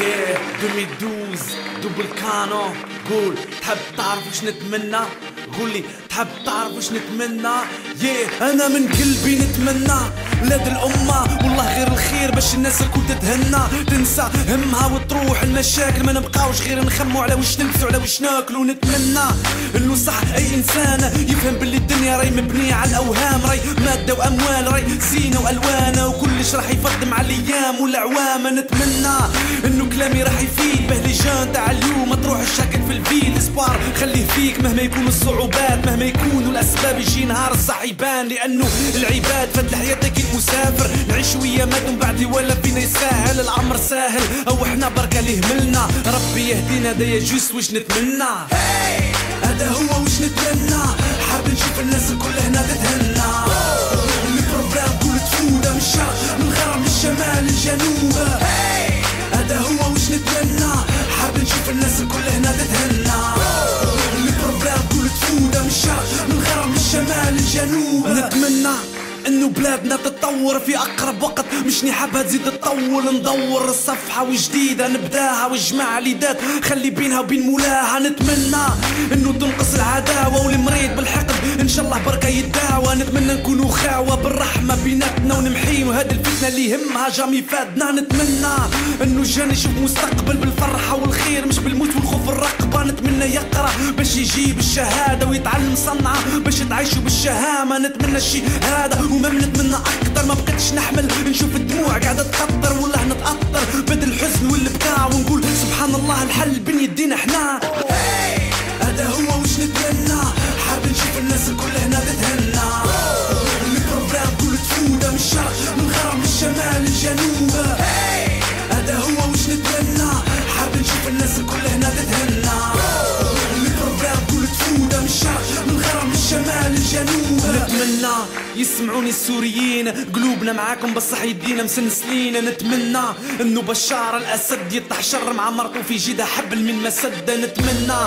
2012 دوبل كانو. قول تحب تعرف وش نتمنى؟ قولي تحب تعرف وش نتمنى؟ انا من قلبي نتمنى ولاد الامه والله غير الخير باش الناس الكل تتهنى، تنسى همها وتروح المشاكل، ما نبقاوش غير نخمو على وش نلبسو على وش ناكلو. نتمنى انه صح اي انسان يفهم باللي الدنيا راي مبنيه على الاوهام، راي ماده واموال، راي زينه والوانه، وكلش راح يفضم على الايام والاعوام. نتمنى انه كلامي راح يفيد به لي جان تاع اليوم، ما تروحش هكاك في الفيل. اسبار خليه فيك مهما يكونوا الصعوبات، مهما يكونوا الاسباب، يجي نهار الصح يبان، لانه العباد فات حياتك المسافر، نعيش ويامات من بعد ولا فينا يسهل العمر ساهل، او احنا بركه اللي هملنا. ربي يهدينا دا يجوز وش نتمنى. هذا هو وش نتمنى، حاب نشوف الناس الكل هنا تتهنى، البروجرام كل تفوده من الشرق من الغرب للشمال للجنوب. هذا هو وش نتمنى، حاب نشوف الناس الكل هنا تتهنى، البروجرام كل تفوده من الشرق من الغرب للشمال للجنوب. نتمنى انه بلادنا تتطور في اقرب وقت، مش حابها تزيد تطول، ندور الصفحه وجديده نبداها، والجماعه اللي دات خلي بينها وبين مولاها. نتمنى انه تنقص العداوه والمريض بالحقد ان شاء الله بركه يداوى. نتمنى نكونوا خاوه بالرحمه بيناتنا ونمحيو هاد الفتنه اللي همها جامي فادنا. نتمنى انه جاني يشوف مستقبل بالفرحه والخير مش بالموت والخوف والرقبه. نتمنى يقرا باش يجيب الشهاده ويتعلم صنعه باش تعيشوا بالشهامه. نتمنى الشي هذا وما بنتمنى اكتر، ما بقيتش نحمل نشوف الدموع قاعده تقطر، والله نتاثر بدل الحزن والبكاء، ونقول سبحان الله الحل بين يدينا احنا. هذا هو وش نتمنى، حاب نشوف الناس الكل هنا تتهنى، البروجرام كل تفوده من الشرق من الغرب للشمال للجنوب. هذا هو وش نتمنى، حاب نشوف الناس الكل هنا تتهنى، البروجرام كل تفوده من الشرق من الغرب للشمال للجنوب. نتمنى يسمعوني السوريين قلوبنا معاكم بصح يدينا مسنسلين. نتمنى انه بشار الاسد يطح شر مع مرته في جيدها حبل من مسد. نتمنى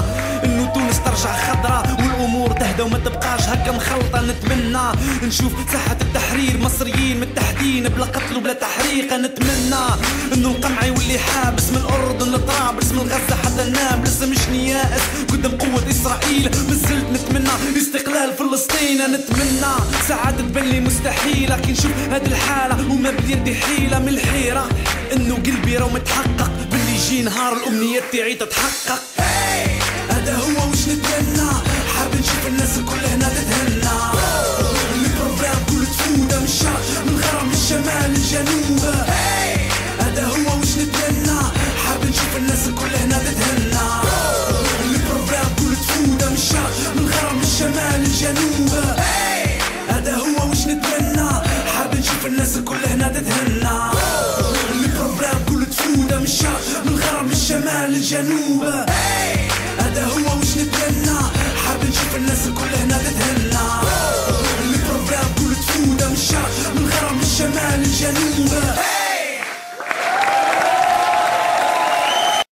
انه تونس ترجع خضرة والامور تهدى وما تبقاش هكا مخلطه. نتمنى نشوف ساحه التحرير مصريين متحدين بلا قتل وبلا تحريق. نتمنى انه القمع يولي حابس من الاردن لطرابلس من غزه حتى نابلس. مش يائس قدام قوه اسرائيل، مازلت نتمنى استقلال فلسطين. نتمنى ساعات تبان لي مستحيل، لكن شوف هاد الحالة وما بيدي حيلة من الحيرة، انه قلبي راهو متحقق باللي يجي نهار الامنيات تاعي تتحقق. هذا هو وش نتمنى، حاب نشوف الناس الكل هنا تتهنى، البروجرام كل تفوده من الشرق من الغرب للشمال للجنوب. هذا هو وش نتمنى، حاب نشوف الناس الكل هنا تتهنى، البروجرام كل تفوده من الشرق من الغرب للشمال للجنوب. هذا هو وش نتمنى، حاب نشوف الناس الكل هنا تتهنى، البروجرام كل تفوده من الشرق من الغرب للشمال للجنوب.